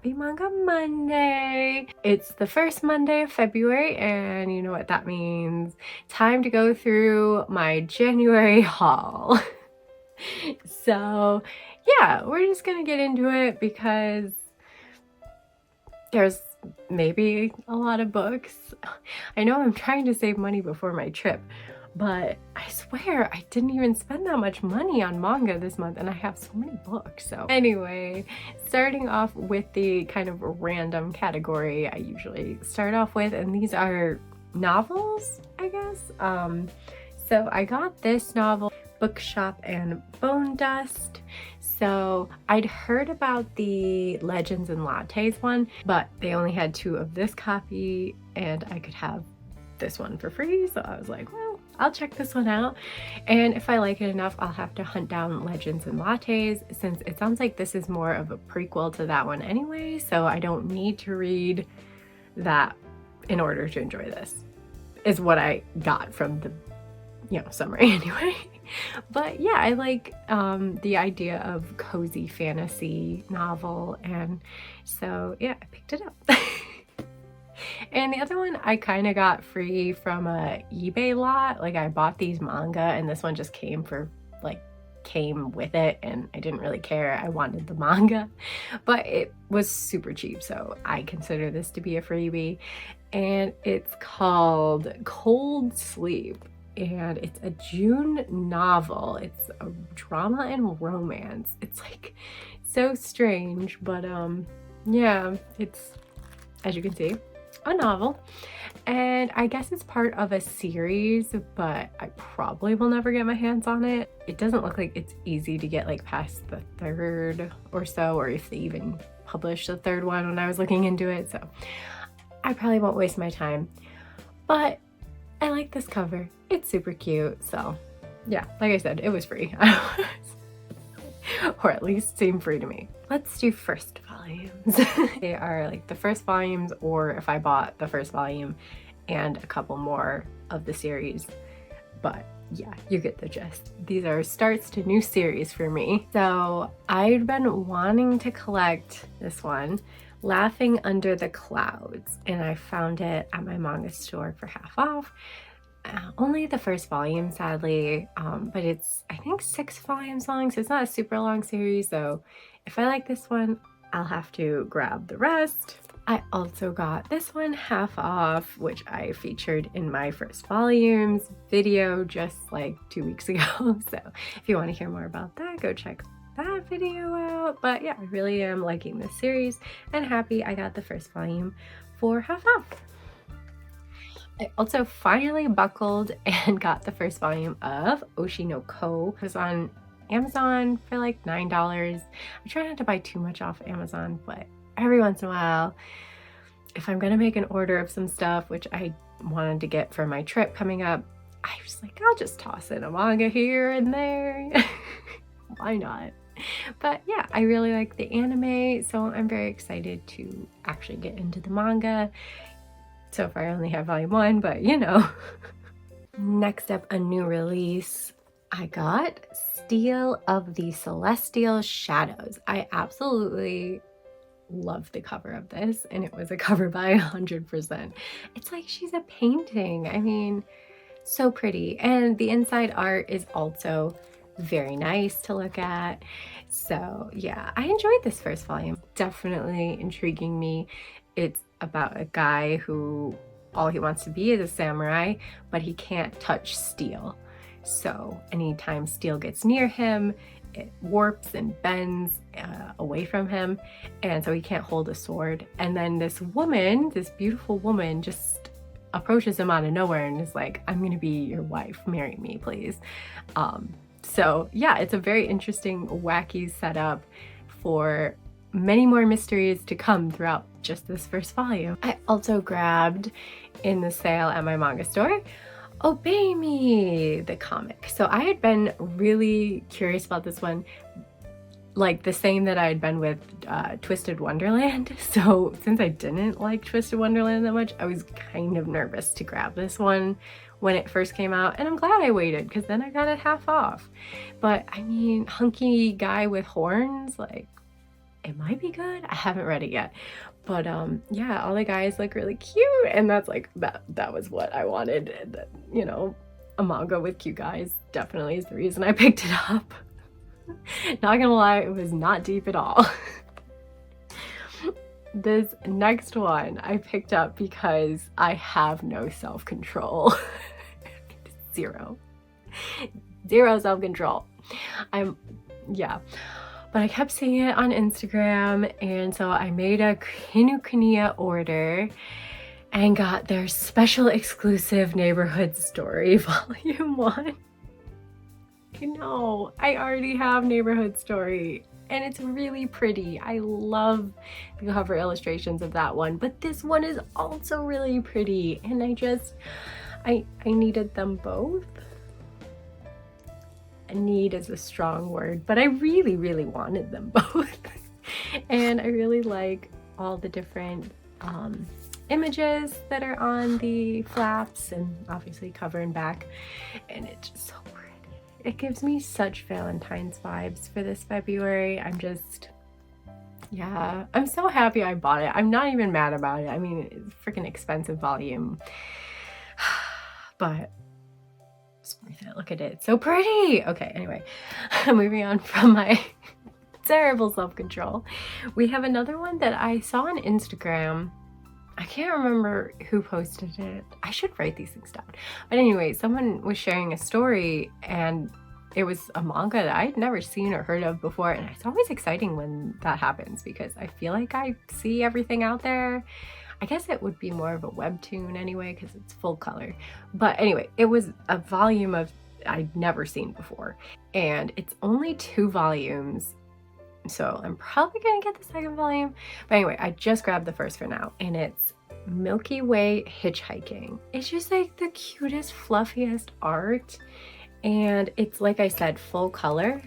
happy Manga Monday! It's the first Monday of February, and you know what that means. Time to go through my January haul. So yeah, we're just gonna get into it because there's maybe a lot of books. I know I'm trying to save money before my trip, but I swear I didn't even spend that much money on manga this month, and I have so many books. So anyway, starting off with the kind of random category I usually start off with, and these are novels, I guess. So I got this novel, Bookshop and Bone Dust. So I'd heard about the Legends and Lattes one, but they only had 2 of this copy and I could have this one for free. So I was like, well, I'll check this one out. And if I like it enough, I'll have to hunt down Legends and Lattes, since it sounds like this is more of a prequel to that one anyway. So I don't need to read that in order to enjoy this, is what I got from the, summary anyway. But yeah, I like the idea of cozy fantasy novel, and so yeah, I picked it up. And the other one I kind of got free from a eBay lot. Like, I bought these manga and this one just came with it, and I didn't really care. I wanted the manga, but it was super cheap, so I consider this to be a freebie. And it's called Cold Sleep, and it's a June novel. It's a drama and romance. It's like so strange, but yeah, it's, as you can see, a novel, and I guess it's part of a series, but I probably will never get my hands on it. It doesn't look like it's easy to get like past the 3rd or so, or if they even published the 3rd one when I was looking into it, so I probably won't waste my time. But I like this cover. It's super cute, so yeah, like I said, it was free. Or at least seemed free to me. Let's do first volumes. They are like the first volumes, or if I bought the first volume and a couple more of the series. But yeah, you get the gist. These are starts to new series for me. So I'd been wanting to collect this one, Laughing Under the Clouds, and I found it at my manga store for half off. Only the first volume, sadly, but it's, I think, 6 volumes long, so it's not a super long series. So if I like this one, I'll have to grab the rest. I also got this one half off, which I featured in my first volumes video just like 2 weeks ago. So if you want to hear more about that, go check that video out. But yeah, I really am liking this series and happy I got the first volume for half off. I also finally buckled and got the first volume of Oshi no Ko. It was on Amazon for like $9. I try not to buy too much off Amazon, but every once in a while, if I'm gonna make an order of some stuff, which I wanted to get for my trip coming up, I was like, I'll just toss in a manga here and there. Why not? But yeah, I really like the anime, so I'm very excited to actually get into the manga. So far I only have volume 1, but you know. Next up, a new release. I got Steel of the Celestial Shadows. I absolutely love the cover of this, and it was a cover by 100%. It's like she's a painting. I mean, so pretty. And the inside art is also very nice to look at. So yeah, I enjoyed this first volume. Definitely intriguing me. It's about a guy who all he wants to be is a samurai, but he can't touch steel. So anytime steel gets near him, it warps and bends away from him, and so he can't hold a sword. And then this woman, this beautiful woman, just approaches him out of nowhere and is like, I'm gonna be your wife, marry me please. So yeah, it's a very interesting, wacky setup for many more mysteries to come throughout just this first volume. I also grabbed, in the sale at my manga store, Obey Me, the comic. So I had been really curious about this one, like the same that I had been with Twisted Wonderland. So since I didn't like Twisted Wonderland that much, I was kind of nervous to grab this one when it first came out, and I'm glad I waited because then I got it half off. But I mean, hunky guy with horns, like, it might be good. I haven't read it yet, but yeah, all the guys look really cute, and that's like that was what I wanted. And, you know, a manga with cute guys definitely is the reason I picked it up. Not gonna lie, it was not deep at all. This next one I picked up because I have no self-control. Zero self-control. Yeah. But I kept seeing it on Instagram, and so I made a Kinokuniya order and got their special exclusive Neighborhood Story Volume 1. I know, I already have Neighborhood Story, and it's really pretty. I love the cover illustrations of that one, but this one is also really pretty, and I needed them both. Need is a strong word, but I really, really wanted them both. And I really like all the different images that are on the flaps, and obviously cover and back, and it's just so pretty. It gives me such Valentine's vibes for this February. Yeah, I'm so happy I bought it. I'm not even mad about it. I mean, it's a freaking expensive volume, but it's worth it. Look at it. It's so pretty. Okay, anyway, moving on from my terrible self-control. We have another one that I saw on Instagram. I can't remember who posted it. I should write these things down. But anyway, someone was sharing a story, and it was a manga that I'd never seen or heard of before. And it's always exciting when that happens because I feel like I see everything out there. I guess it would be more of a webtoon anyway because it's full color. But anyway, it was a volume of I'd never seen before. And it's only 2 volumes. So I'm probably gonna get the second volume. But anyway, I just grabbed the first for now, and it's Milky Way Hitchhiking. It's just like the cutest, fluffiest art. And it's, like I said, full color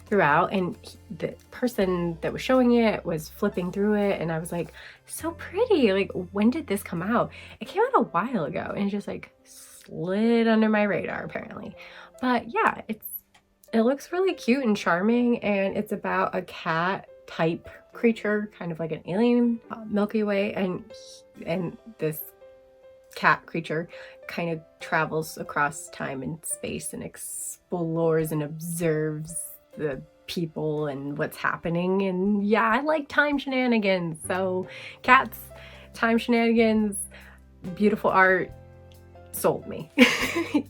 throughout, and the person that was showing it was flipping through it, and I was like, so pretty. Like, when did this come out? It came out a while ago, and it just like slid under my radar apparently. But yeah, it looks really cute and charming, and it's about a cat type creature, kind of like an alien Milky Way, and this cat creature kind of travels across time and space and explores and observes the people and what's happening. And yeah, I like time shenanigans, so cats, time shenanigans, beautiful art, sold me.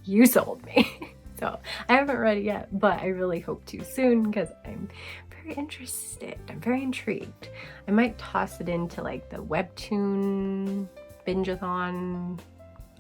You sold me. So I haven't read it yet, but I really hope to soon because I'm very interested. I'm very intrigued. I might toss it into like the webtoon binge-a-thon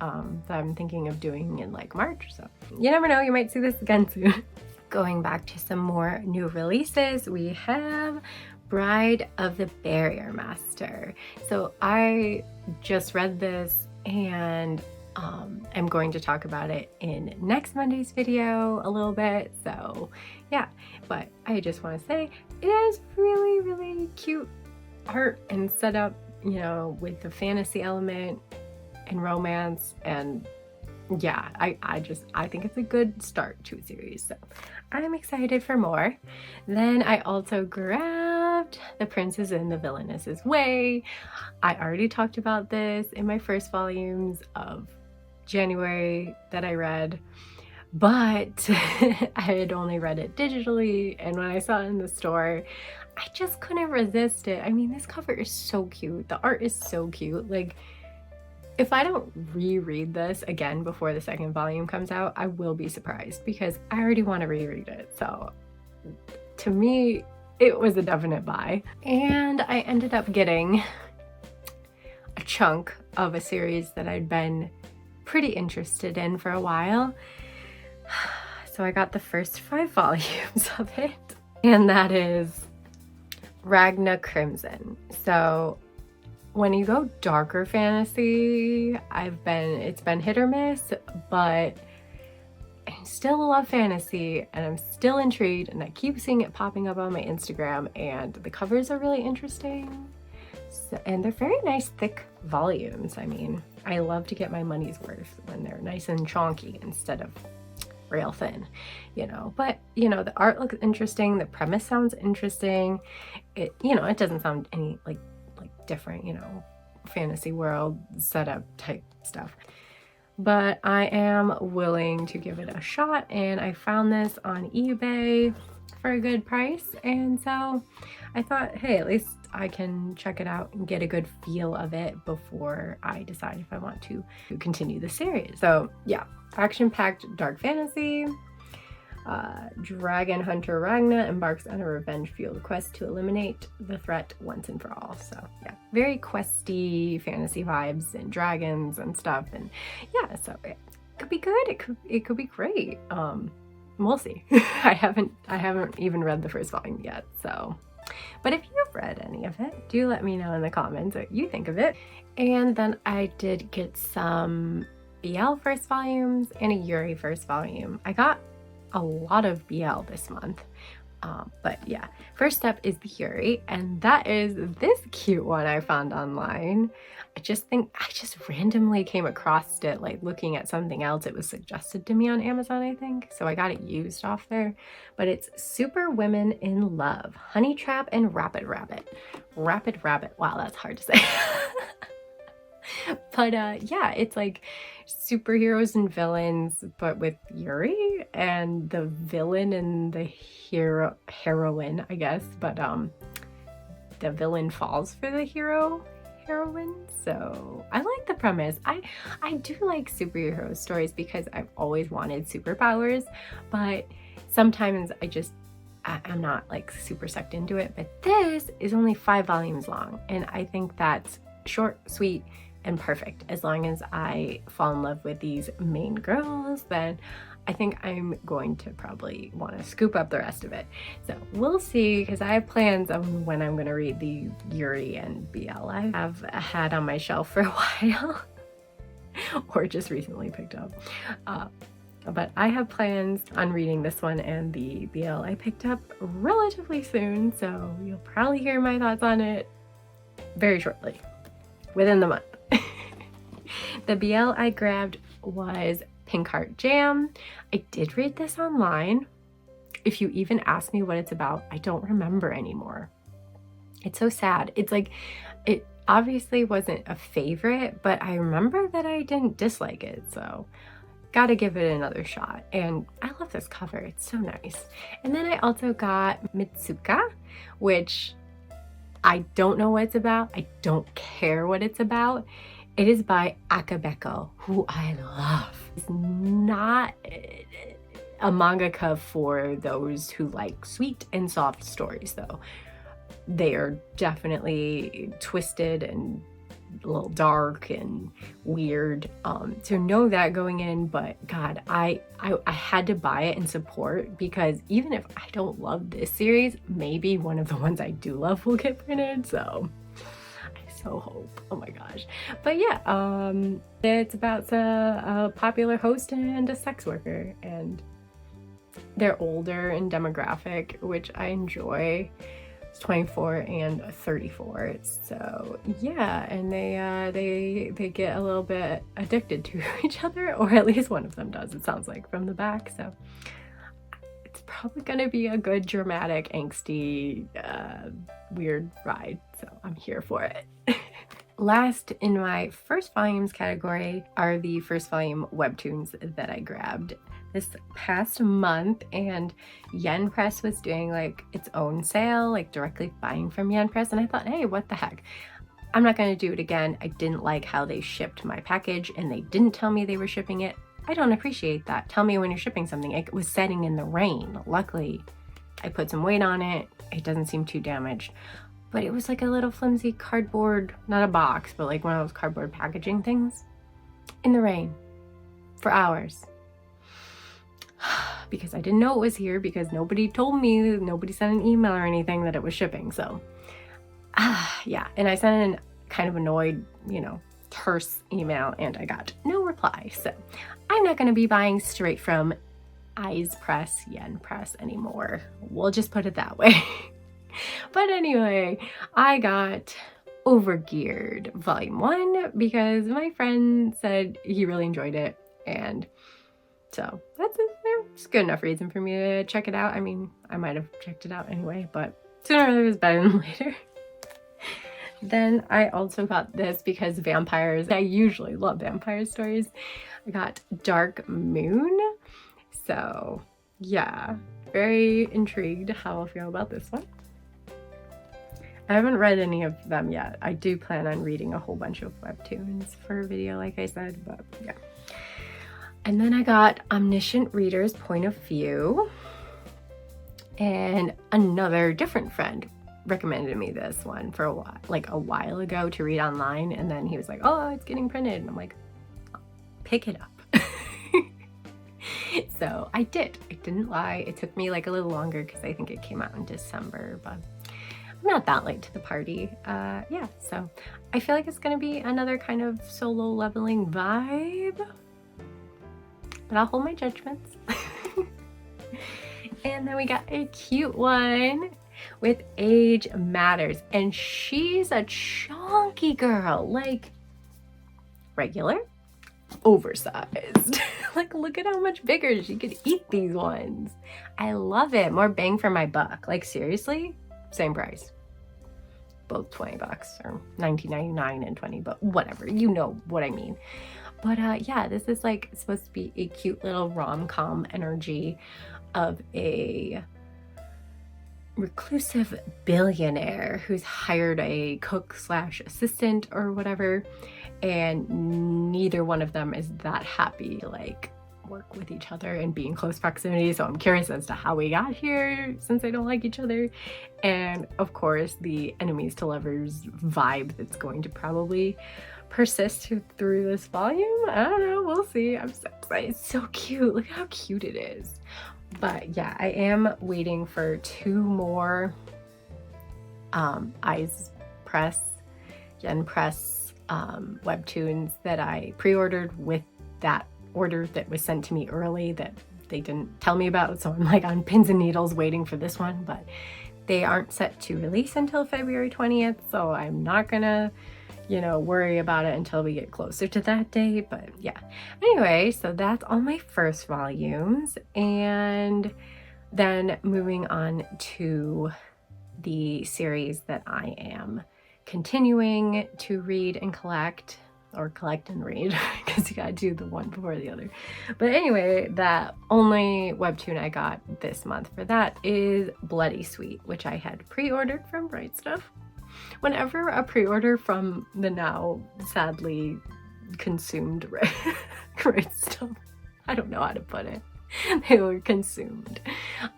that I'm thinking of doing in like March. So you never know, you might see this again soon. Going back to some more new releases, we have Bride of the Barrier Master. So I just read this, and I'm going to talk about it in next Monday's video a little bit. So yeah, but I just want to say it is really, really cute art and setup, you know, with the fantasy element and romance, and yeah, I think it's a good start to a series, so I'm excited for more. Then I also grabbed The Princess and the Villainess's Way. I already talked about this in my first volumes of January that I read, but I had only read it digitally, and when I saw it in the store, I just couldn't resist it. I mean, this cover is so cute. The art is so cute. Like, if I don't reread this again before the second volume comes out, I will be surprised because I already want to reread it. So to me, it was a definite buy. And I ended up getting a chunk of a series that I'd been pretty interested in for a while. So I got the first 5 volumes of it, and that is Ragna Crimson. So when you go darker fantasy, it's been hit or miss, but I still love fantasy and I'm still intrigued, and I keep seeing it popping up on my Instagram, and the covers are really interesting. So, and they're very nice thick volumes. I mean, I love to get my money's worth when they're nice and chonky instead of real thin, you know. But, you know, the art looks interesting. The premise sounds interesting. It, you know, it doesn't sound any like different, you know, fantasy world setup type stuff. But I am willing to give it a shot, and I found this on eBay for a good price, and so I thought, hey, at least I can check it out and get a good feel of it before I decide if I want to continue the series. So yeah, action-packed dark fantasy. Dragon hunter Ragna embarks on a revenge-fueled quest to eliminate the threat once and for all. So yeah, very questy fantasy vibes and dragons and stuff, and yeah, so it could be good. It could be great. We'll see. I haven't even read the first volume yet, so. But if you've read any of it, do let me know in the comments what you think of it. And then I did get some BL first volumes and a Yuri first volume. I got a lot of BL this month, but yeah, first up is the Yuri, and that is this cute one I found online. I just randomly came across it, like looking at something else. It was suggested to me on Amazon, I think, so I got it used off there. But it's Super Women in Love, Honey Trap and Rapid Rabbit. Wow, that's hard to say. But yeah, it's like superheroes and villains, but with Yuri, and the villain and the heroine, I guess, but the villain falls for the heroine. So I like the premise. I do like superhero stories because I've always wanted superpowers, but sometimes I'm not like super sucked into it. But this is only 5 volumes long, and I think that's short, sweet, and perfect. As long as I fall in love with these main girls, then I think I'm going to probably want to scoop up the rest of it. So we'll see, because I have plans on when I'm going to read the Yuri and BL I have had on my shelf for a while or just recently picked up. But I have plans on reading this one and the BL I picked up relatively soon, so you'll probably hear my thoughts on it very shortly, within the month. The BL I grabbed was Pink Heart Jam. I did read this online. If you even ask me what it's about, I don't remember anymore. It's so sad. It's like, it obviously wasn't a favorite, but I remember that I didn't dislike it, so gotta give it another shot. And I love this cover. It's so nice. And then I also got Mitsuka, which I don't know what it's about. I don't care what it's about. It is by Akabeko, who I love. It's not a mangaka for those who like sweet and soft stories, though. They are definitely twisted and a little dark and weird. So know that going in, but God, I had to buy it and support, because even if I don't love this series, maybe one of the ones I do love will get printed, so I so hope. Oh my gosh. But yeah, it's about a popular host and a sex worker, and they're older in demographic, which I enjoy. 24 and 34, so yeah, and they get a little bit addicted to each other, or at least one of them does, it sounds like, from the back. So it's probably gonna be a good dramatic, angsty, weird ride, so I'm here for it. Last in my first volumes category are the first volume webtoons that I grabbed this past month, and Yen Press was doing like its own sale, like directly buying from Yen Press, and I thought, hey, what the heck, I'm not going to do it again. I didn't like how they shipped my package, and they didn't tell me they were shipping it. I don't appreciate that. Tell me when you're shipping something. It was setting in the rain. Luckily I put some weight on it. It doesn't seem too damaged, but it was like a little flimsy cardboard, not a box, but like one of those cardboard packaging things in the rain for hours. Because I didn't know it was here, because nobody told me, nobody sent an email or anything that it was shipping. So yeah, and I sent an kind of annoyed, you know, terse email, and I got no reply. So I'm not going to be buying straight from Eyes Press, Yen Press anymore. We'll just put it that way. But anyway, I got Overgeared Volume 1 because my friend said he really enjoyed it, and so that's it. it's good enough reason for me to check it out. I mean, I might have checked it out anyway, but sooner is better than later. Then I also got this because vampires, I usually love vampire stories. I got Dark Moon. So yeah, very intrigued how I'll feel about this one. I haven't read any of them yet. I do plan on reading a whole bunch of webtoons for a video, like I said, but yeah. And then I got Omniscient Reader's Point of View. And another different friend recommended me this one for a while ago to read online, and then he was like, oh, it's getting printed, and I'm like, pick it up. So I did. I didn't lie. It took me like a little longer because I think it came out in December, but I'm not that late to the party. Yeah, so I feel like it's gonna be another kind of solo leveling vibe, but I'll hold my judgments. And then we got a cute one with Age Matters, and she's a chunky girl, like regular, oversized. Like, look at how much bigger she could eat these ones. I love it. More bang for my buck. Like, seriously, same price. Both 20 bucks or $19.99 and 20, but whatever, you know what I mean. But yeah, this is like supposed to be a cute little rom-com energy of a reclusive billionaire who's hired a cook slash assistant or whatever, and neither one of them is that happy to like work with each other and be in close proximity. So I'm curious as to how we got here, since they don't like each other. And of course the enemies to lovers vibe that's going to probably persist through this volume. I don't know, we'll see. I'm so excited. It's so cute. Look how cute it is. But yeah, I am waiting for 2 more Eyes Press, Yen Press webtoons that I pre-ordered with that order that was sent to me early that they didn't tell me about. So I'm like on pins and needles waiting for this one, but they aren't set to release until February 20th. So I'm not gonna, you know, worry about it until we get closer to that date. But yeah, anyway, so that's all my first volumes. And then moving on to the series that I am continuing to read and collect, or collect and read, because you gotta do the one before the other. But anyway, that only webtoon I got this month for that is Bloody Sweet, which I had pre-ordered from Bright Stuff. Whenever a pre-order from the now sadly consumed Right Stuff, I don't know how to put it, they were consumed.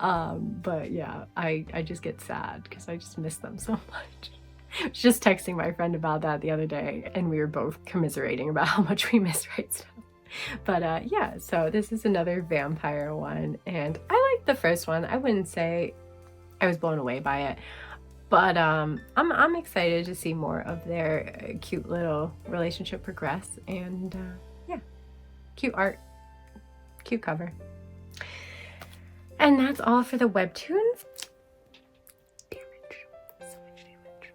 But yeah, I just get sad because I just miss them so much. I was just texting my friend about that the other day, and we were both commiserating about how much we miss Right Stuff. But yeah, so this is another vampire one, and I liked the first one. I wouldn't say I was blown away by it, but I'm excited to see more of their cute little relationship progress. And yeah, cute art, cute cover. And that's all for the webtoons. Damage. So much damage.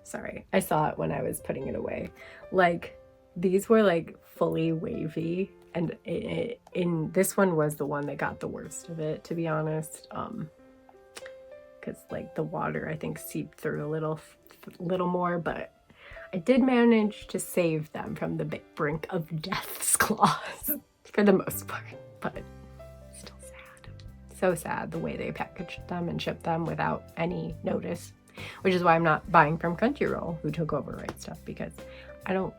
Sorry, I saw it when I was putting it away. Like, these were like fully wavy, and in this one was the one that got the worst of it, to be honest. Because like the water I think seeped through a little more, but I did manage to save them from the brink of death's claws for the most part. But still sad, so sad the way they packaged them and shipped them without any notice, which is why I'm not buying from Crunchyroll, who took over Right Stuff, because I don't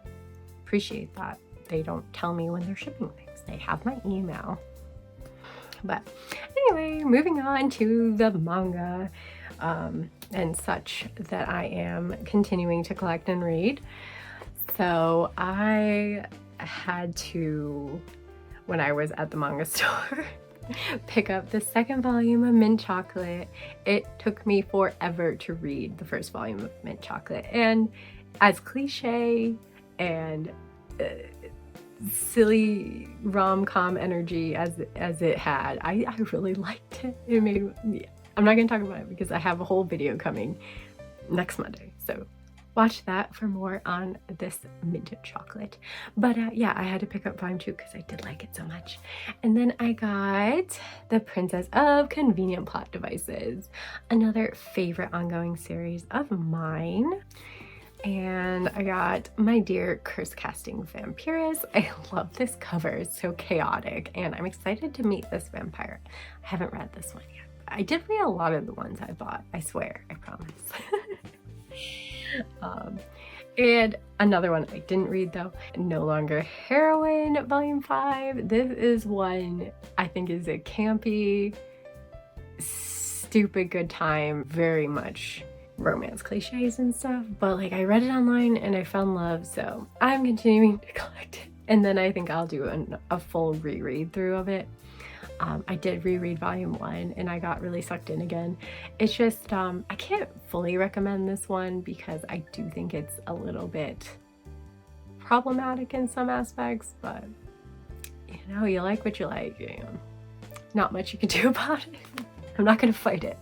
appreciate that. They don't tell me when they're shipping things. They have my email. But anyway, moving on to the manga and such that I am continuing to collect and read. So I had to, when I was at the manga store, pick up the second volume of Mint Chocolate. It took me forever to read the first volume of Mint Chocolate, and as cliche and silly rom-com energy as it had, I really liked it. It made me, I'm not gonna talk about it because I have a whole video coming next Monday, so watch that for more on this mint chocolate. But yeah, I had to pick up volume 2 because I did like it so much. And then I got The Princess of Convenient Plot Devices, another favorite ongoing series of mine. And I got My Dear Curse Casting Vampiress. I love this cover, it's so chaotic, and I'm excited to meet this vampire. I haven't read this one yet. I did read a lot of the ones I bought, I swear, I promise. And another one I didn't read though, No Longer Heroine, Volume 5. This is one I think is a campy, stupid good time, very much romance cliches and stuff, but like I read it online and I fell in love, so I'm continuing to collect it. And then I think I'll do a full reread through of it. I did reread volume 1 and I got really sucked in again. It's just, I can't fully recommend this one because I do think it's a little bit problematic in some aspects, but you know, you like what you like, you know, not much you can do about it. I'm not gonna fight it.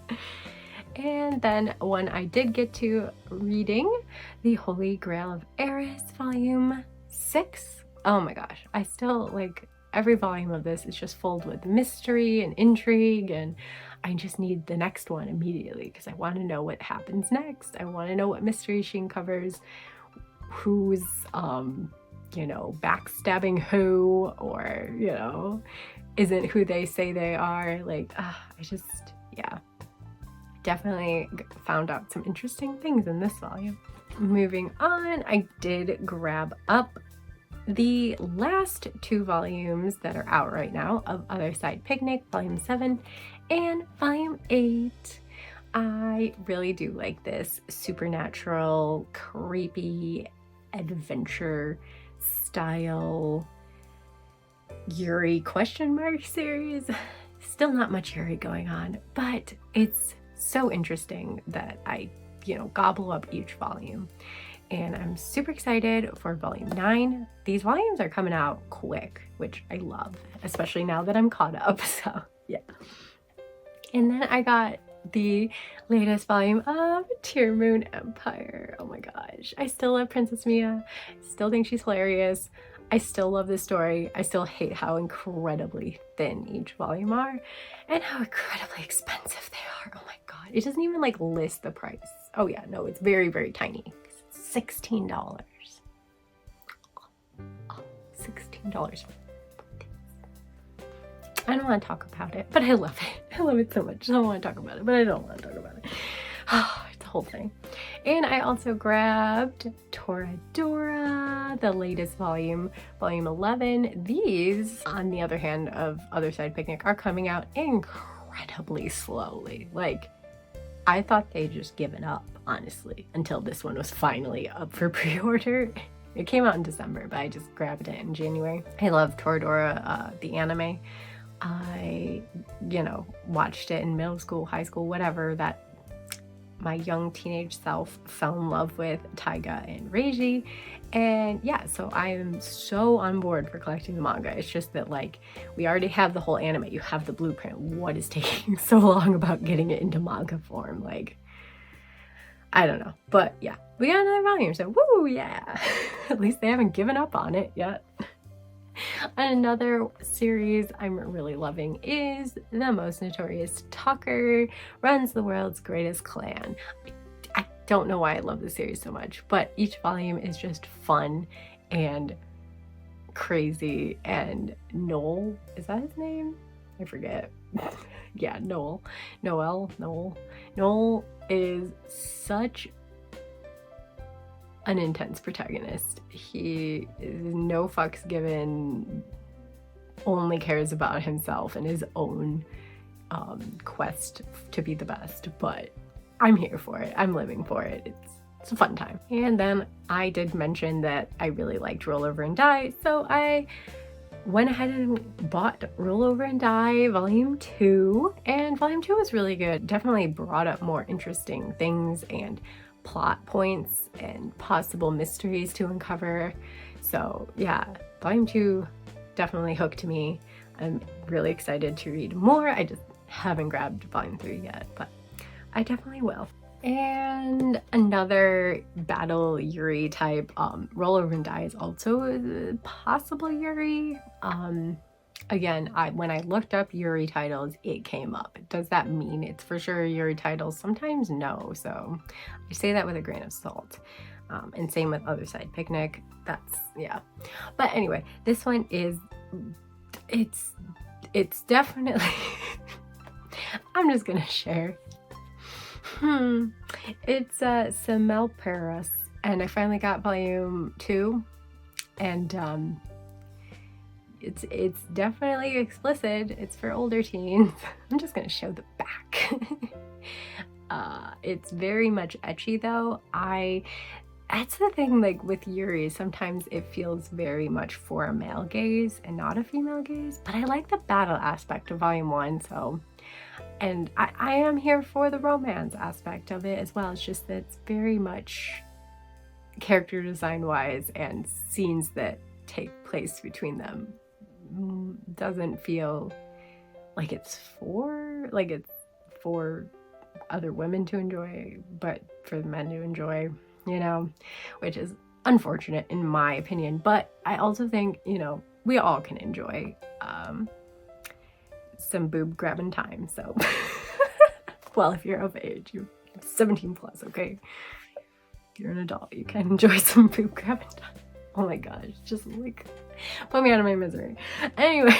And then one I did get to reading, The Holy Grail of Eris, volume 6. Oh my gosh, I still like every volume of this is just filled with mystery and intrigue, and I just need the next one immediately because I want to know what happens next. I want to know what mystery she uncovers, who's you know, backstabbing who, or you know, isn't who they say they are. Like I just, yeah, definitely found out some interesting things in this volume. Moving on, I did grab up the last 2 volumes that are out right now of Other Side Picnic, volume 7 and volume 8. I really do like this supernatural, creepy, adventure style Yuri ? Series. Still not much Yuri going on, but it's so interesting that I, you know, gobble up each volume. And I'm super excited for volume 9. These volumes are coming out quick, which I love, especially now that I'm caught up, so yeah. And then I got the latest volume of Tear Moon Empire. Oh my gosh, I still love Princess Mia. I still think she's hilarious. I still love this story. I still hate how incredibly thin each volume are and how incredibly expensive they are. Oh my god, it doesn't even like list the price. Oh yeah, no, it's very, very tiny. $16. Oh, $16. I don't want to talk about it, but I love it. I love it so much. I don't want to talk about it, but I don't want to talk about it. Oh, it's a whole thing. And I also grabbed Toradora, the latest volume, volume 11. These, on the other hand of Other Side Picnic, are coming out incredibly slowly. Like, I thought they'd just given up, honestly, until this one was finally up for pre-order. It came out in December, but I just grabbed it in January. I love Toradora, the anime. I, you know, watched it in middle school, high school, whatever, that my young teenage self fell in love with Taiga and Reiji. And yeah, so I am so on board for collecting the manga. It's just that, like, we already have the whole anime, you have the blueprint. What is taking so long about getting it into manga form? Like, I don't know. But yeah, we got another volume, so woo, yeah. At least they haven't given up on it yet. Another series I'm really loving is The Most Notorious Talker Runs the World's Greatest Clan. I don't know why I love this series so much, but each volume is just fun and crazy. And Noel, is that his name? I forget. Yeah, Noel is such an intense protagonist. He is no fucks given, only cares about himself and his own quest to be the best, but I'm here for it. I'm living for it. It's a fun time. And then I did mention that I really liked Roll Over and Die, so I went ahead and bought Roll Over and Die volume 2, and volume 2 was really good. Definitely brought up more interesting things and plot points and possible mysteries to uncover. So yeah, volume 2 definitely hooked me. I'm really excited to read more. I just haven't grabbed volume 3 yet, but I definitely will. And another battle Yuri type, Roll Over and Die is also a possible Yuri. Again, when I looked up Yuri titles, it came up. Does that mean it's for sure Yuri titles? Sometimes no, so I say that with a grain of salt. And same with Other Side Picnic. That's, yeah. But anyway, this one is, it's definitely, I'm just gonna share. It's Semel Paris, and I finally got volume 2, and it's definitely explicit. It's for older teens. I'm just gonna show the back. It's very much ecchi though. That's the thing, like with Yuri, sometimes it feels very much for a male gaze and not a female gaze, but I like the battle aspect of volume 1, so, and I am here for the romance aspect of it as well. It's just that it's very much character design wise, and scenes that take place between them doesn't feel like it's for other women to enjoy, but for the men to enjoy, you know, which is unfortunate in my opinion. But I also think, you know, we all can enjoy some boob grabbing time, so well, if you're of age, you're 17 plus, okay, you're an adult, you can enjoy some boob grabbing time. Oh my gosh, just like put me out of my misery. Anyway,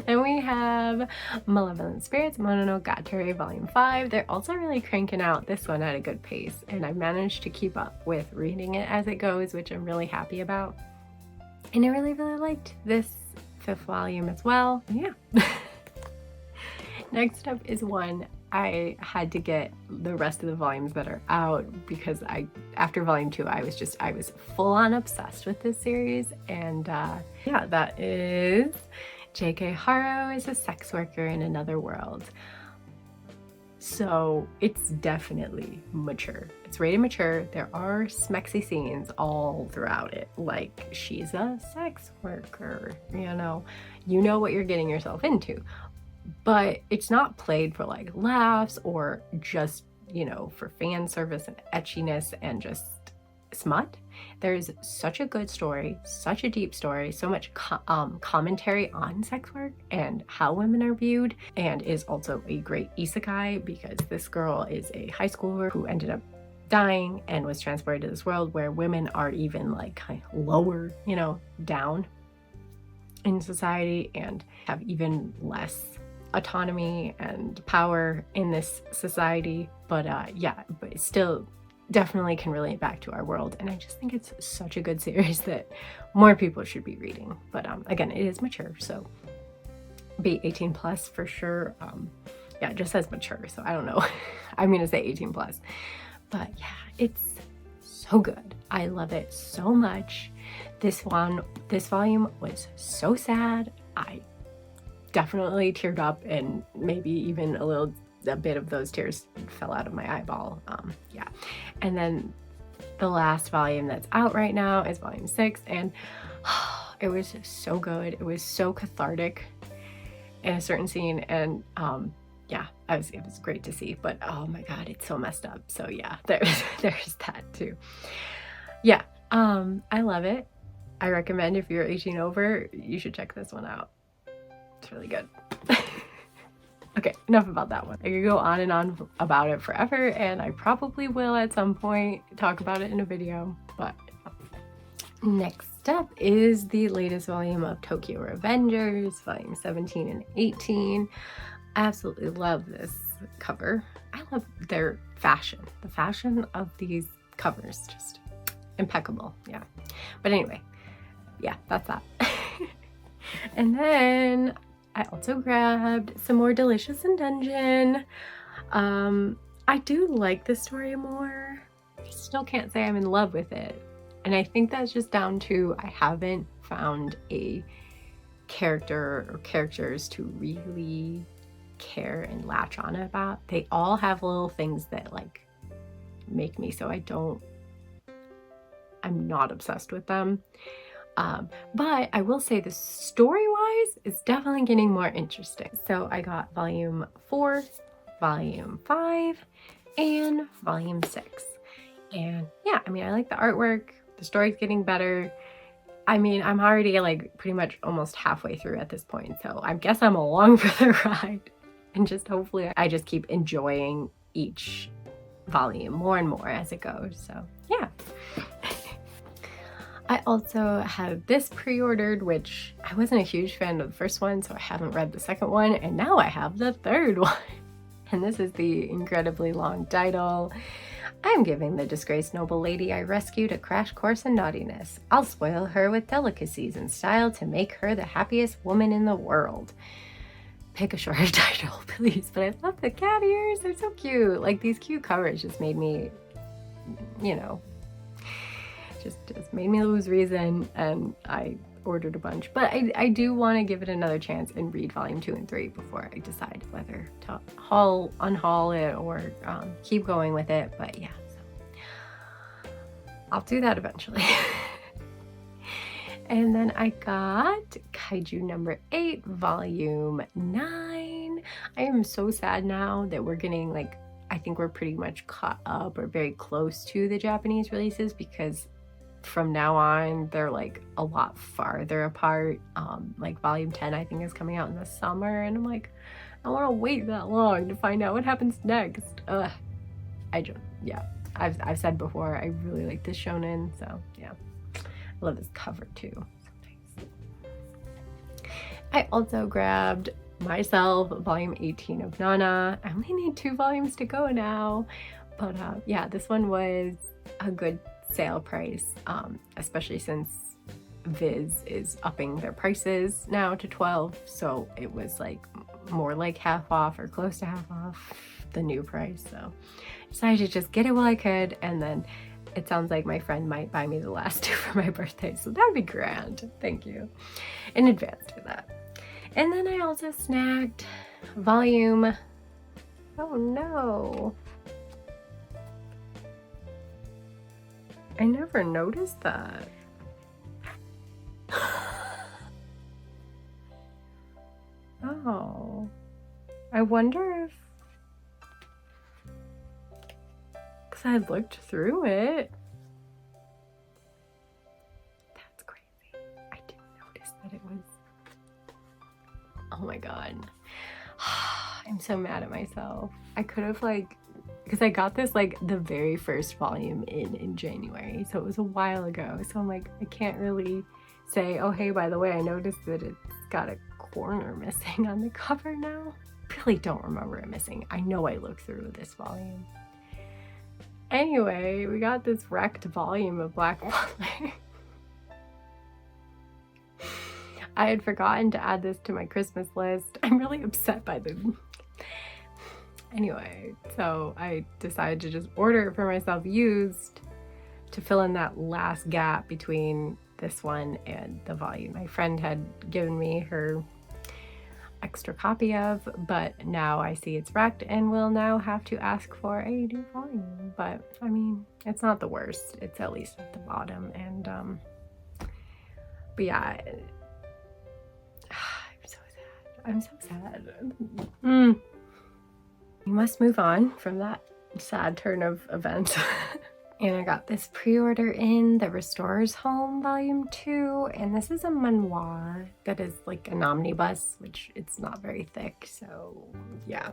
then we have Malevolent Spirits Mononogatari Volume 5. They're also really cranking out this one at a good pace, and I've managed to keep up with reading it as it goes, which I'm really happy about. And I really liked this 5th volume as well. Yeah. Next up is one I had to get the rest of the volumes that are out, because after volume 2 I was full on obsessed with this series. And yeah, that is J.K. Haro is a sex worker in another world. So it's definitely mature. It's rated mature. There are smexy scenes all throughout it, like she's a sex worker, you know what you're getting yourself into. But it's not played for like laughs or just, you know, for fan service and etchiness and just smut. There's such a good story, such a deep story, so much commentary on sex work and how women are viewed, and is also a great isekai, because this girl is a high schooler who ended up dying and was transported to this world where women are even like kind of lower, you know, down in society and have even less autonomy and power in this society. But yeah, but it still definitely can relate back to our world, and I just think it's such a good series that more people should be reading. But again, it is mature, so be 18 plus for sure. Yeah, it just says mature, so I don't know. I'm gonna say 18 plus, but yeah, it's so good. I love it so much. This volume was so sad. I definitely teared up, and maybe even a bit of those tears fell out of my eyeball. Yeah. And then the last volume that's out right now is volume 6, and it was so good. It was so cathartic in a certain scene, and yeah, it was great to see. But oh my god, it's so messed up. So yeah, there's that too. Yeah, I love it. I recommend, if you're 18 over, you should check this one out. It's really good. Okay, enough about that one. I could go on and on about it forever, and I probably will at some point talk about it in a video. But next up is the latest volume of Tokyo Revengers, volume 17 and 18. Absolutely love this cover. I love their fashion. The fashion of these covers, just impeccable. Yeah. But anyway, yeah, that's that. And then I also grabbed some more Delicious in Dungeon. I do like the story more. I still can't say I'm in love with it. And I think that's just down to I haven't found a character or characters to really care and latch on about. They all have little things that like make me so I'm not obsessed with them. But I will say the story-wise is definitely getting more interesting. So I got volume 4, volume 5, and volume 6. And yeah, I mean, I like the artwork. The story's getting better. I mean, I'm already like pretty much almost halfway through at this point, so I guess I'm along for the ride. And just hopefully I just keep enjoying each volume more and more as it goes. So yeah. I also have this pre-ordered, which I wasn't a huge fan of the first one, so I haven't read the second one, and now I have the third one. And this is the incredibly long title. I'm giving the disgraced noble lady I rescued a crash course in naughtiness. I'll spoil her with delicacies and style to make her the happiest woman in the world. Pick a shorter title, please. But I love the cat ears. They're so cute. Like, these cute covers just made me, you know, just made me lose reason, and I ordered a bunch. But I do want to give it another chance and read volume 2 and 3 before I decide whether to unhaul it or keep going with it. But yeah, so I'll do that eventually. And then I got Kaiju number 8, volume 9. I am so sad now that we're getting, like, I think we're pretty much caught up or very close to the Japanese releases, because from now on they're like a lot farther apart. Like volume 10 I think is coming out in the summer, and I'm like, I want to wait that long to find out what happens next. I've said before, I really like this shonen, so yeah. I love this cover too. So nice. I also grabbed myself volume 18 of Nana. I only need 2 volumes to go now, but yeah, this one was a good sale price, especially since Viz is upping their prices now to 12, so it was like more like half off or close to half off the new price. So I decided to just get it while I could, and then it sounds like my friend might buy me the last 2 for my birthday, so that'd be grand. Thank you in advance for that. And then I also snagged volume, oh no, I never noticed that. Oh, I wonder if, because I looked through it. That's crazy. I didn't notice that it was. Oh my god. I'm so mad at myself. I could have, like, because I got this like the very first volume in January, so it was a while ago. So I'm like, I can't really say, oh hey, by the way, I noticed that it's got a corner missing on the cover now. Really don't remember it missing. I know I looked through this volume. Anyway, we got this wrecked volume of Black Butler. I had forgotten to add this to my Christmas list. I'm really upset by them. Anyway, so I decided to just order it for myself used to fill in that last gap between this one and the volume my friend had given me her extra copy of, but now I see it's wrecked and will now have to ask for a new volume. But I mean, it's not the worst. It's at least at the bottom. And but yeah, I'm so sad. We must move on from that sad turn of events. And I got this pre-order in The Restorer's Home Volume 2, and this is a manhwa that is like an omnibus, which it's not very thick, so yeah.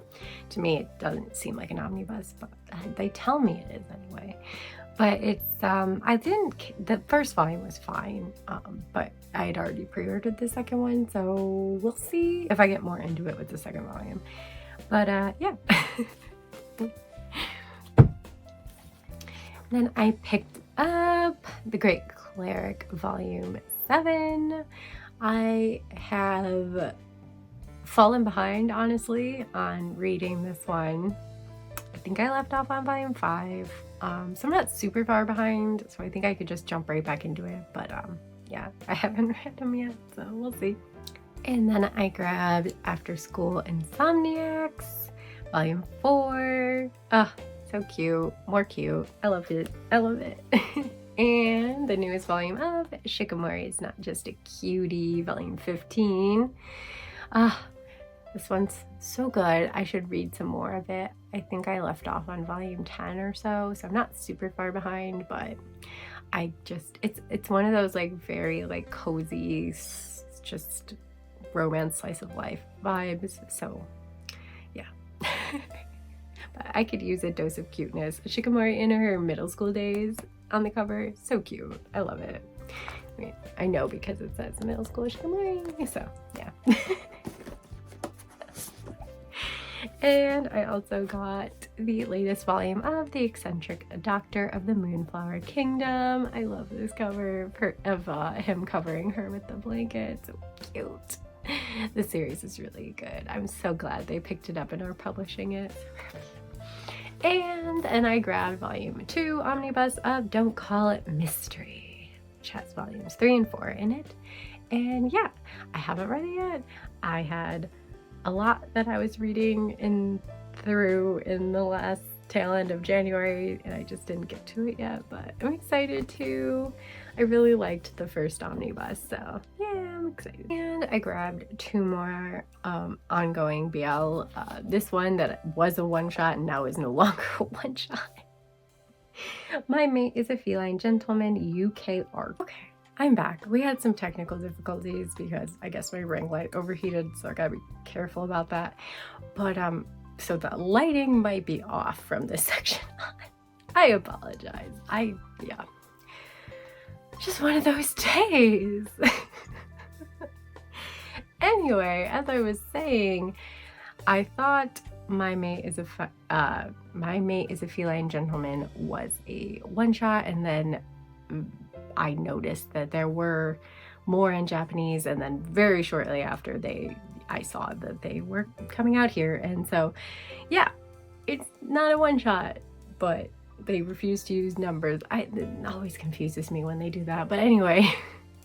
To me, it doesn't seem like an omnibus, but they tell me it is anyway. But it's, the first volume was fine, but I had already pre-ordered the second one, so we'll see if I get more into it with the second volume. But yeah. Then I picked up The Great Cleric Volume 7. I have fallen behind, honestly, on reading this one. I think I left off on Volume 5. So I'm not super far behind, so I think I could just jump right back into it. But yeah, I haven't read them yet, so we'll see. And then I grabbed After School Insomniacs, Volume 4. So cute, more cute. I love it. I love it. And the newest volume of Shikamori is Not Just a Cutie, Volume 15. This This one's so good. I should read some more of it. I think I left off on volume 10 or so, so I'm not super far behind, but I just, it's one of those like very like cozy, just romance slice of life vibes. So yeah. But I could use a dose of cuteness. Shikamori in her middle school days on the cover, so cute. I love it. I mean, I know because it says middle school Shikamori, so yeah. And I also got the latest volume of The Eccentric Doctor of the Moonflower Kingdom. I love this cover of him covering her with the blanket. So cute. The series is really good. I'm so glad they picked it up and are publishing it. And then I grabbed volume 2 omnibus of Don't Call It Mystery, which has volumes 3 and 4 in it. And yeah, I haven't read it yet. I had a lot that I was reading through in the last tail end of January, and I just didn't get to it yet, but I'm excited to. I really liked the first omnibus, so yeah, I'm excited. And I grabbed 2 more ongoing BL. This one that was a one-shot and now is no longer a one-shot. My Mate is a Feline Gentleman UK arc. Okay, I'm back. We had some technical difficulties because I guess my ring light overheated, so I gotta be careful about that. But so the lighting might be off from this section on. I apologize. Yeah. Just one of those days. Anyway, as I was saying, I thought My Mate is a Feline Gentleman was a one-shot, and then I noticed that there were more in Japanese, and then very shortly after I saw that they were coming out here, and so yeah, it's not a one-shot, but they refuse to use numbers. It always confuses me when they do that, but anyway,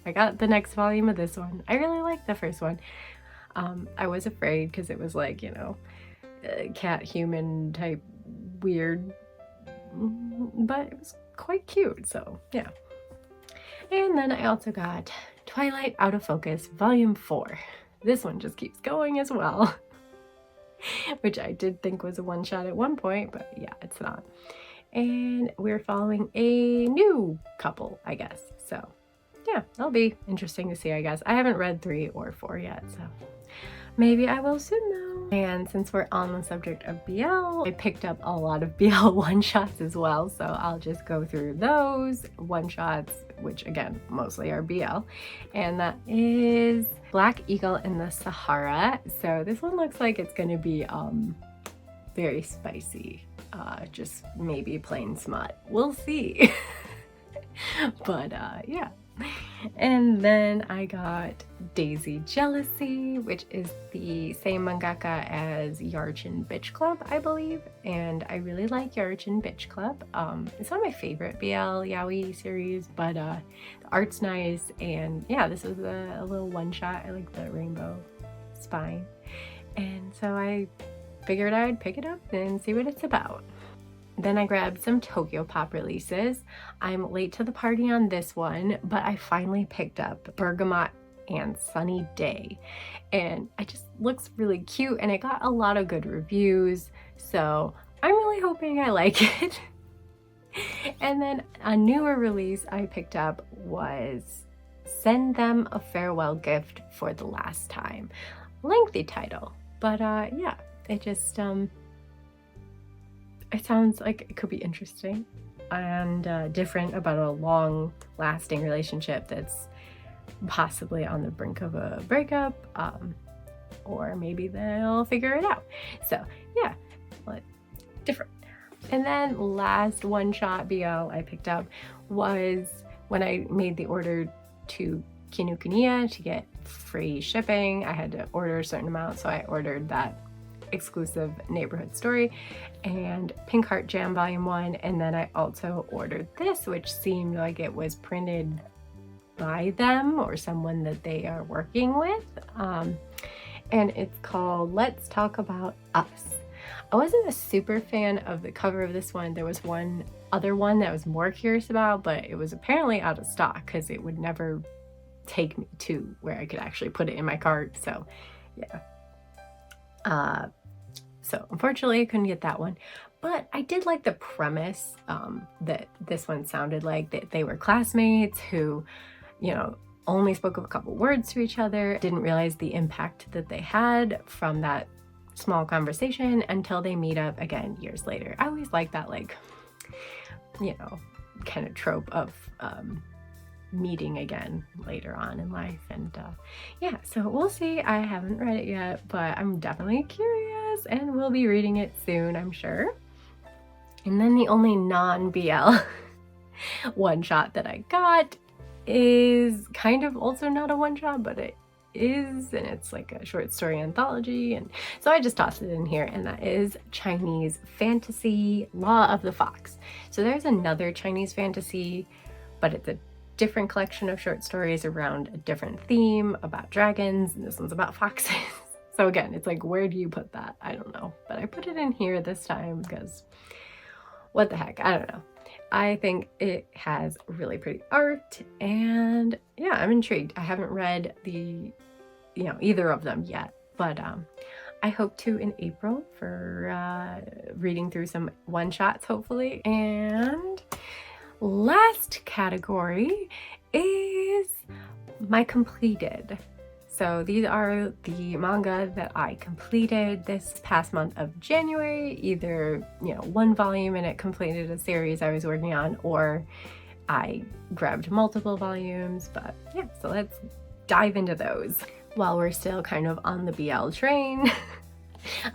I got the next volume of this one. I really liked the first one. I was afraid because it was like, you know, cat human type weird, but it was quite cute, so yeah. And then I also got Twilight Out of Focus Volume 4. This one just keeps going as well, which I did think was a one-shot at one point, but yeah, it's not. And we're following a new couple, I guess. So yeah, that'll be interesting to see, I guess. I haven't read 3 or 4 yet, so maybe I will soon though. And since we're on the subject of BL, I picked up a lot of BL one-shots as well, so I'll just go through those one-shots, which again, mostly are BL. And that is Black Eagle in the Sahara. So this one looks like it's gonna be very spicy, just maybe plain smut. We'll see. But yeah. And then I got Daisy Jealousy, which is the same mangaka as Yarchin Bitch Club, I believe. And I really like Yarchin Bitch Club. It's one of my favorite BL yaoi series, but the art's nice. And yeah, this was a little one-shot. I like the rainbow spine. And so I figured I'd pick it up and see what it's about. Then I grabbed some Tokyo Pop releases. I'm late to the party on this one, but I finally picked up Bergamot and Sunny Day. And it just looks really cute, and it got a lot of good reviews, so I'm really hoping I like it. And then a newer release I picked up was Send Them a Farewell Gift for the Last Time. Lengthy title, but yeah, it just it sounds like it could be interesting and different about a long-lasting relationship that's possibly on the brink of a breakup, or maybe they'll figure it out. So yeah, but different. And then last one-shot BL I picked up was when I made the order to Kinokuniya to get free shipping. I had to order a certain amount, so I ordered that exclusive neighborhood story and Pink Heart Jam Volume 1, and then I also ordered this, which seemed like it was printed by them or someone that they are working with, and it's called Let's Talk About Us. I wasn't a super fan of the cover of this one. There was one other one that I was more curious about, but it was apparently out of stock because it would never take me to where I could actually put it in my cart, so yeah. So unfortunately I couldn't get that one, but I did like the premise that this one sounded like, that they were classmates who, you know, only spoke a couple words to each other, didn't realize the impact that they had from that small conversation until they meet up again years later. I always like that, like, you know, kind of trope of meeting again later on in life. And yeah, so we'll see. I haven't read it yet, but I'm definitely curious and we'll be reading it soon, I'm sure. And then the only non-BL one-shot that I got is kind of also not a one-shot, but it is, and it's like a short story anthology, and so I just tossed it in here, and that is Chinese fantasy Law of the Fox. So there's another Chinese fantasy, but it's a different collection of short stories around a different theme about dragons, and this one's about foxes. So again, it's like, where do you put that? I don't know, but I put it in here this time because what the heck, I don't know. I think it has really pretty art, and yeah, I'm intrigued. I haven't read either of them yet, but I hope to in April for reading through some one-shots, hopefully. And last category is my completed. So these are the manga that I completed this past month of January, either, you know, one volume and it completed a series I was working on, or I grabbed multiple volumes. But yeah, so let's dive into those. While we're still kind of on the BL train,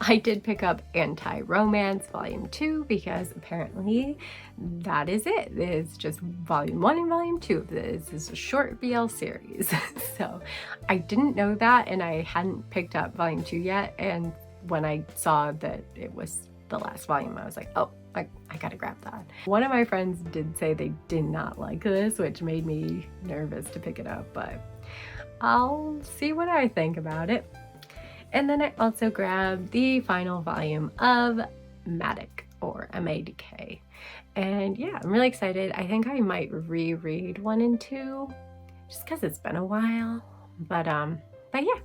I did pick up Anti-Romance Volume 2 because apparently that is it. It's just Volume 1 and Volume 2 of this. This is a short BL series. So I didn't know that, and I hadn't picked up Volume 2 yet, and when I saw that it was the last volume, I was like, oh, I gotta grab that. One of my friends did say they did not like this, which made me nervous to pick it up, but I'll see what I think about it. And then I also grabbed the final volume of Madoc, or M-A-D-K. And yeah, I'm really excited. I think I might reread 1 and 2 just because it's been a while. But yeah,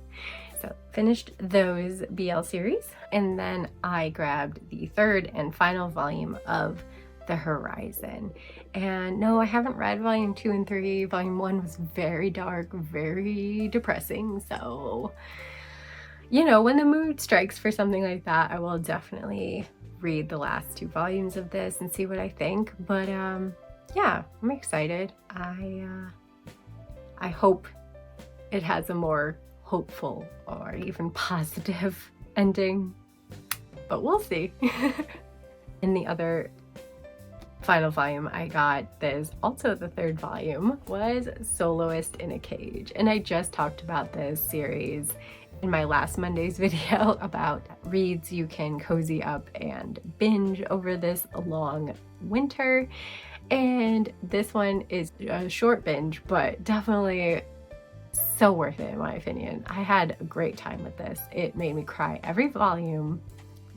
so finished those BL series. And then I grabbed the third and final volume of The Horizon. And no, I haven't read Volume 2 and 3. Volume 1 was very dark, very depressing. So, you know, when the mood strikes for something like that, I will definitely read the last 2 volumes of this and see what I think. But yeah, I'm excited. I hope it has a more hopeful or even positive ending, but we'll see. In the other final volume I got, that is also the third volume, was Soloist in a Cage. And I just talked about this series in my last Monday's video about reads you can cozy up and binge over this long winter. And this one is a short binge, but definitely so worth it in my opinion. I had a great time with this. It made me cry every volume,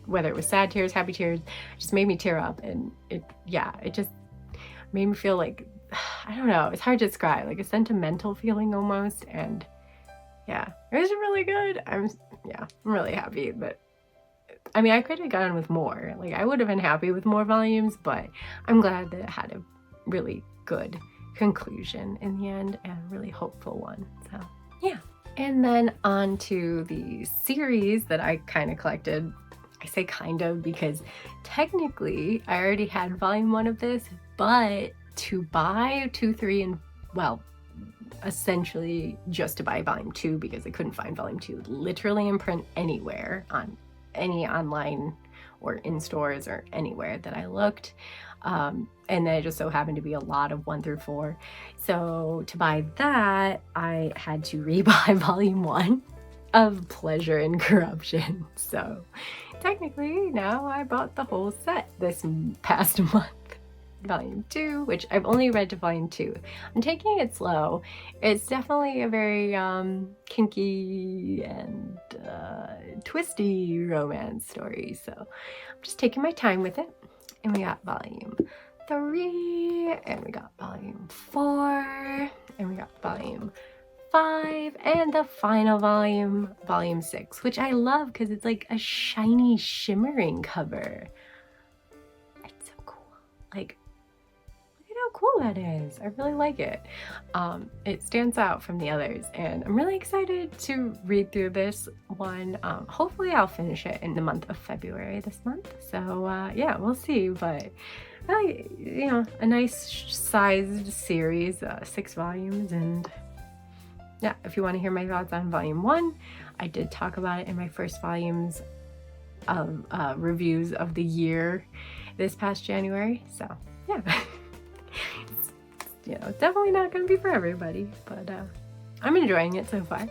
whether it was sad tears, happy tears, it just made me tear up. And it just made me feel like, I don't know, it's hard to describe, like a sentimental feeling almost. And yeah, it was really good. I'm really happy. But I mean, I could have gone with more. Like, I would have been happy with more volumes, but I'm glad that it had a really good conclusion in the end, and a really hopeful one. So yeah. And then on to the series that I kind of collected. I say kind of because technically I already had volume 1 of this, but to buy 2, 3, and well, essentially just to buy volume 2 because I couldn't find volume 2 literally in print anywhere, on any online or in stores or anywhere that I looked. And then it just so happened to be a lot of 1 through 4. So to buy that, I had to rebuy volume 1 of Pleasure and Corruption. So technically now I bought the whole set this past month. Volume 2, which I've only read to volume 2. I'm taking it slow. It's definitely a very kinky and twisty romance story, so I'm just taking my time with it. And we got volume 3, and we got volume 4, and we got volume 5 and the final volume, volume 6, which I love because it's like a shiny shimmering cover. It's so cool. Like, look at how cool that is. I really like it. It stands out from the others, and I'm really excited to read through this one. Hopefully I'll finish it in the month of February this month. So yeah, we'll see, but really, you know, a nice sized series, 6 volumes. And yeah, if you want to hear my thoughts on volume 1, I did talk about it in my first volumes of reviews of the year this past January. So yeah, you know, definitely not going to be for everybody, but I'm enjoying it so far.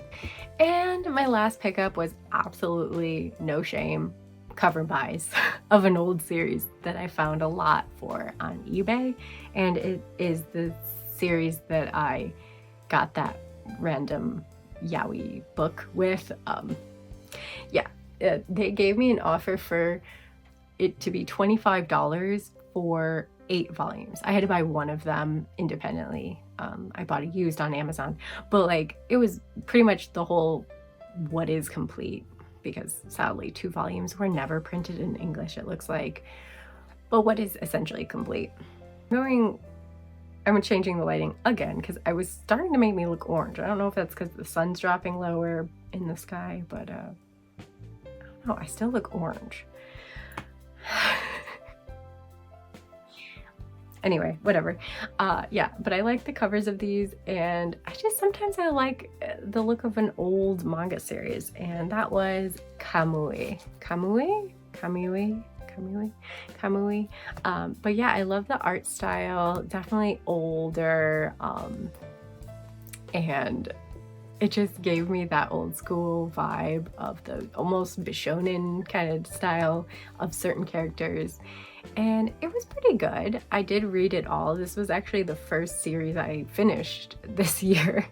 And my last pickup was absolutely no shame cover buys of an old series that I found a lot for on eBay, and it is the series that I got that random Yaoi book with. Yeah, they gave me an offer for it to be $25 for 8 volumes. I had to buy one of them independently. I bought it used on Amazon, but like it was pretty much the whole what is complete, because sadly 2 volumes were never printed in English, it looks like. But what is essentially complete? I'm changing the lighting again because I was starting to make me look orange. I don't know if that's because the sun's dropping lower in the sky, but I don't know, I still look orange. Anyway, whatever. Yeah, but I like the covers of these, and sometimes I like the look of an old manga series, and that was Kamui. But yeah, I love the art style, definitely older, and it just gave me that old school vibe of the almost Bishonen kind of style of certain characters. And it was pretty good. I did read it all. This was actually the first series I finished this year.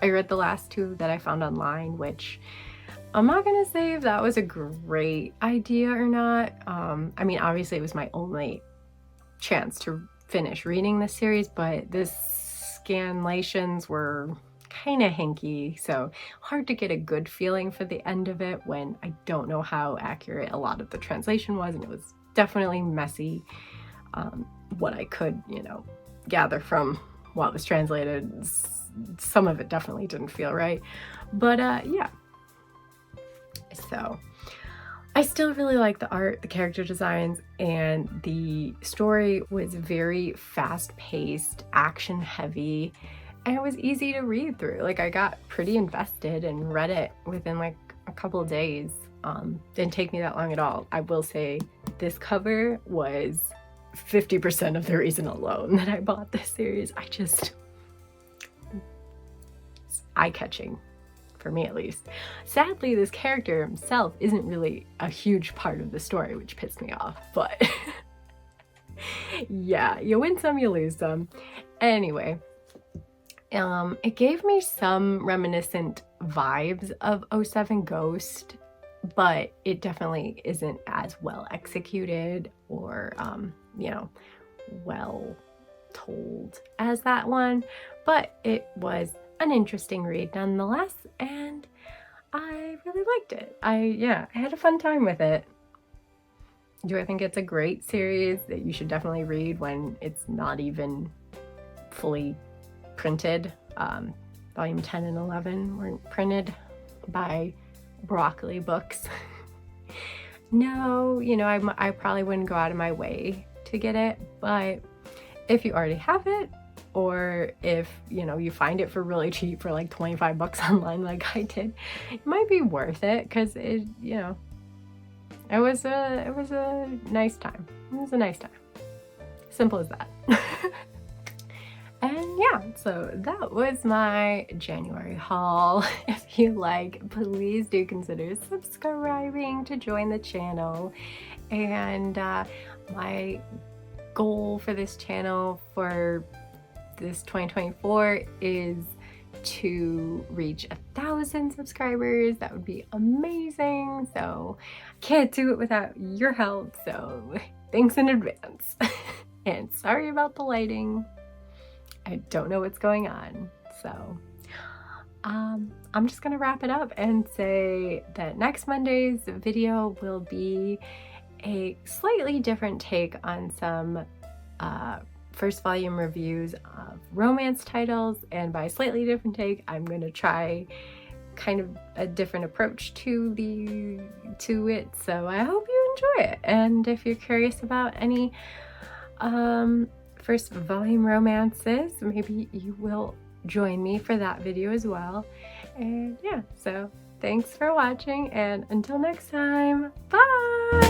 I read the last 2 that I found online, which I'm not gonna say if that was a great idea or not. I mean, obviously it was my only chance to finish reading this series, but the scanlations were kind of hinky, so hard to get a good feeling for the end of it when I don't know how accurate a lot of the translation was, and it was definitely messy. What I could, you know, gather from what was translated, some of it definitely didn't feel right. But yeah, so I still really like the art, the character designs, and the story was very fast-paced, action-heavy, and it was easy to read through. Like, I got pretty invested and read it within like a couple of days. Didn't take me that long at all. I will say this cover was 50% of the reason alone that I bought this series. It's eye-catching, for me at least. Sadly, this character himself isn't really a huge part of the story, which pissed me off, but yeah, you win some, you lose some. Anyway, it gave me some reminiscent vibes of 07 Ghost, but it definitely isn't as well executed or, you know, well told as that one, but it was an interesting read nonetheless, and I really liked it. I had a fun time with it. Do I think it's a great series that you should definitely read when it's not even fully printed? Volume 10 and 11 weren't printed by Broccoli Books. No, you know, I probably wouldn't go out of my way to get it, but if you already have it, or if, you know, you find it for really cheap for like 25 bucks online like I did, it might be worth it, because it, you know, it was a nice time. It was a nice time. Simple as that. And yeah, so that was my January haul. If you like, please do consider subscribing to join the channel. And my goal for this channel for this 2024 is to reach 1,000 subscribers. That would be amazing. So I can't do it without your help. So thanks in advance. And sorry about the lighting. I don't know what's going on. So I'm just gonna wrap it up and say that next Monday's video will be a slightly different take on some first volume reviews of romance titles, and by slightly different take, I'm gonna try kind of a different approach to it, so I hope you enjoy it. And if you're curious about any first volume romances, maybe you will join me for that video as well. And yeah, so thanks for watching, and until next time, bye!